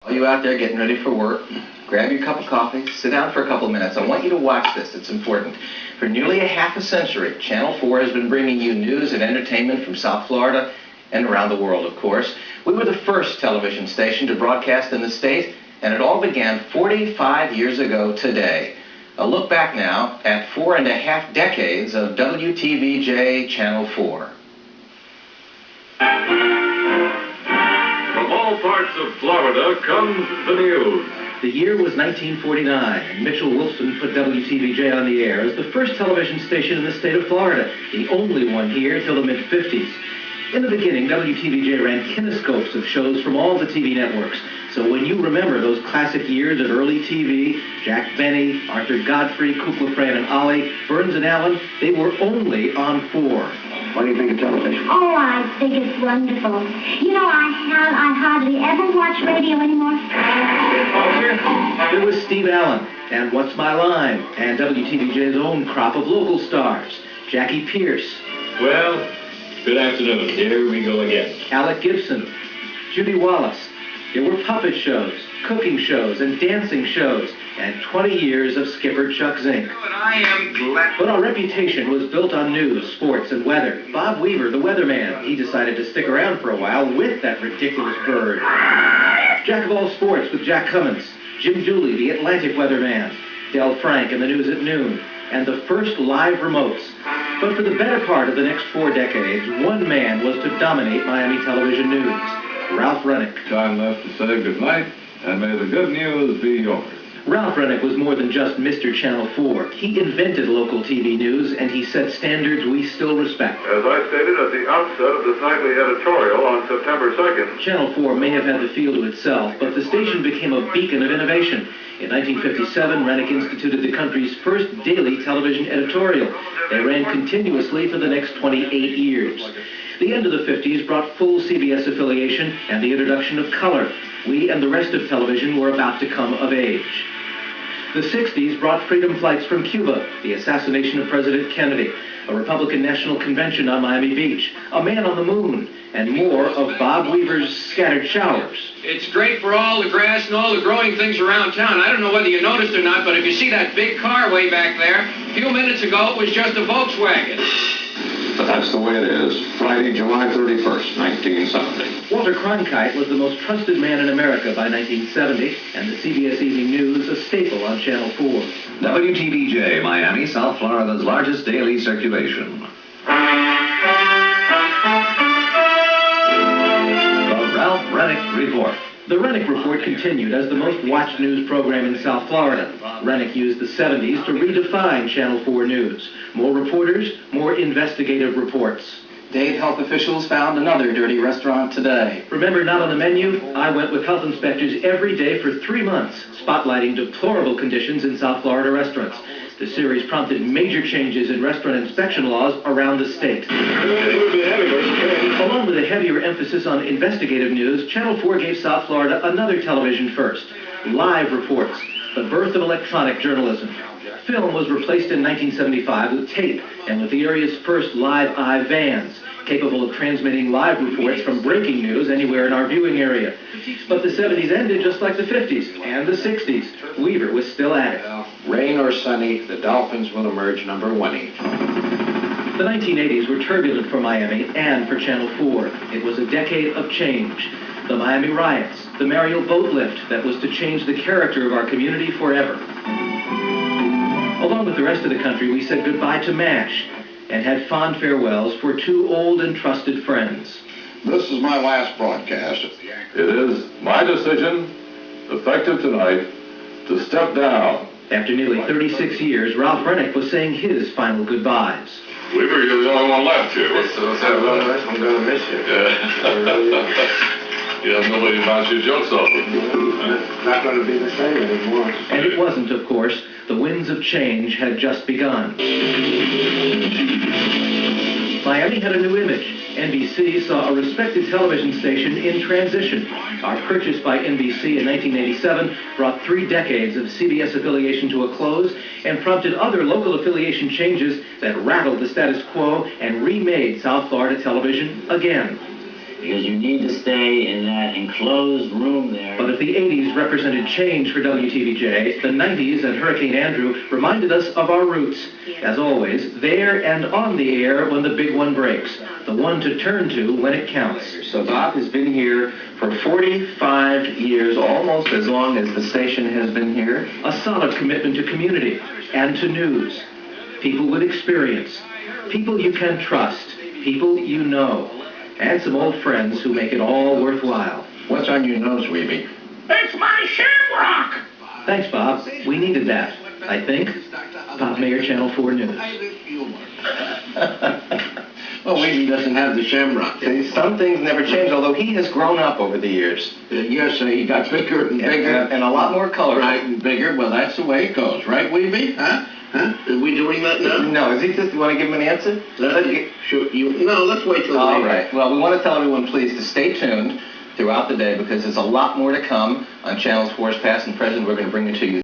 You out there getting ready for work, grab your cup of coffee, sit down for a couple minutes. I want you to watch this. It's important. For nearly a half a century, Channel 4 has been bringing you news and entertainment from South Florida and around the world, of course. We were the first television station to broadcast in the state, and it all began 45 years ago today. A look back now at 4.5 decades of WTVJ Channel 4. From all parts of Florida comes the news. The year was 1949, and Mitchell Wolfson put WTVJ on the air as the first television station in the state of Florida, the only one here till the mid-50s. In the beginning, WTVJ ran kinescopes of shows from all the TV networks. So when you remember those classic years of early TV, Jack Benny, Arthur Godfrey, Kukla, Fran and Ollie, Burns and Allen, they were only on 4. What do you think of television? Oh, I think it's wonderful. You know, I hardly ever watch radio anymore. There was Steve Allen, and What's My Line, and WTVJ's own crop of local stars, Jackie Pierce. Well, good afternoon. Here we go again. Alec Gibson, Judy Wallace. There were puppet shows, cooking shows, and dancing shows, and 20 years of Skipper Chuck Zink. But I am glad. But our reputation was built on news, sports, and weather. Bob Weaver, the weatherman, he decided to stick around for a while with that ridiculous bird. Jack of all sports with Jack Cummins, Jim Dooley, the Atlantic weatherman, Del Frank and the News at Noon, and the first live remotes. But for the better part of the next 4 decades, one man was to dominate Miami television news, Ralph Renick. Time left to say goodnight, and may the good news be yours. Ralph Renick was more than just Mr. Channel 4. He invented local TV news, and he set standards we still respect. As I stated at the outset of this nightly editorial on September 2nd, Channel 4 may have had the field to itself, but the station became a beacon of innovation. In 1957, Renick instituted the country's first daily television editorial. They ran continuously for the next 28 years. The end of the 50s brought full CBS affiliation and the introduction of color. We and the rest of television were about to come of age. The 60s brought freedom flights from Cuba, the assassination of President Kennedy, a Republican National Convention on Miami Beach, a man on the moon, and more of Bob Weaver's scattered showers. It's great for all the grass and all the growing things around town. I don't know whether you noticed or not, but if you see that big car way back there, a few minutes ago it was just a Volkswagen. But that's the way it is. Friday, July 31st, 1970. Walter Cronkite was the most trusted man in America by 1970, and the CBS Evening News a staple on Channel 4. WTVJ, Miami, South Florida's largest daily circulation. The Ralph Renick Report. The Renick Report continued as the most watched news program in South Florida. Renick used the 70s to redefine Channel 4 news. More reporters, more investigative reports. Dade health officials found another dirty restaurant today. Remember, not on the menu? I went with health inspectors every day for 3 months, spotlighting deplorable conditions in South Florida restaurants. The series prompted major changes in restaurant inspection laws around the state. Along with a heavier emphasis on investigative news, Channel 4 gave South Florida another television first, live reports, the birth of electronic journalism. Film was replaced in 1975 with tape, and with the area's first live eye vans, capable of transmitting live reports from breaking news anywhere in our viewing area. But the 70s ended just like the 50s and the 60s. Weaver was still at it. Rain or sunny, the Dolphins will emerge number 1. The 1980s were turbulent for Miami and for Channel 4. It was a decade of change. The Miami riots, the Mariel boat lift that was to change the character of our community forever. Along with the rest of the country, we said goodbye to MASH and had fond farewells for 2 old and trusted friends. This is my last broadcast. It is my decision, effective tonight, to step down. After nearly 36 years, Ralph Renick was saying his final goodbyes. Weaver, you're the only one left here. I'm going to miss you. You have nobody to bounce your jokes off of. It's not going to be the same anymore. And it wasn't, of course. The winds of change had just begun. Miami had a new image. NBC saw a respected television station in transition. Our purchase by NBC in 1987 brought 3 decades of CBS affiliation to a close and prompted other local affiliation changes that rattled the status quo and remade South Florida television again. because you need to stay in that enclosed room there. But if the 80s represented change for WTVJ, the 90s and Hurricane Andrew reminded us of our roots. As always, there and on the air when the big one breaks, the one to turn to when it counts. So Bob has been here for 45 years, almost as long as the station has been here. A solid commitment to community and to news. People with experience. People you can trust. People you know. And some old friends who make it all worthwhile. What's on your nose, Weeby? It's my shamrock! Thanks, Bob. We needed that, I think. Bob Mayer, Channel 4 News. Well, Weeby doesn't have the shamrock. See, some things never change, although he has grown up over the years. Yes, he got bigger and bigger. And a lot more colorful. Right, and bigger. Well, that's the way it goes. Right, Weeby? Huh? Are we doing that now? No, is he just, you want to give him an answer? Let's wait till All later. right. Well, we want to tell everyone, please, to stay tuned throughout the day because there's a lot more to come on Channels 4's Past and Present. We're going to bring it to you.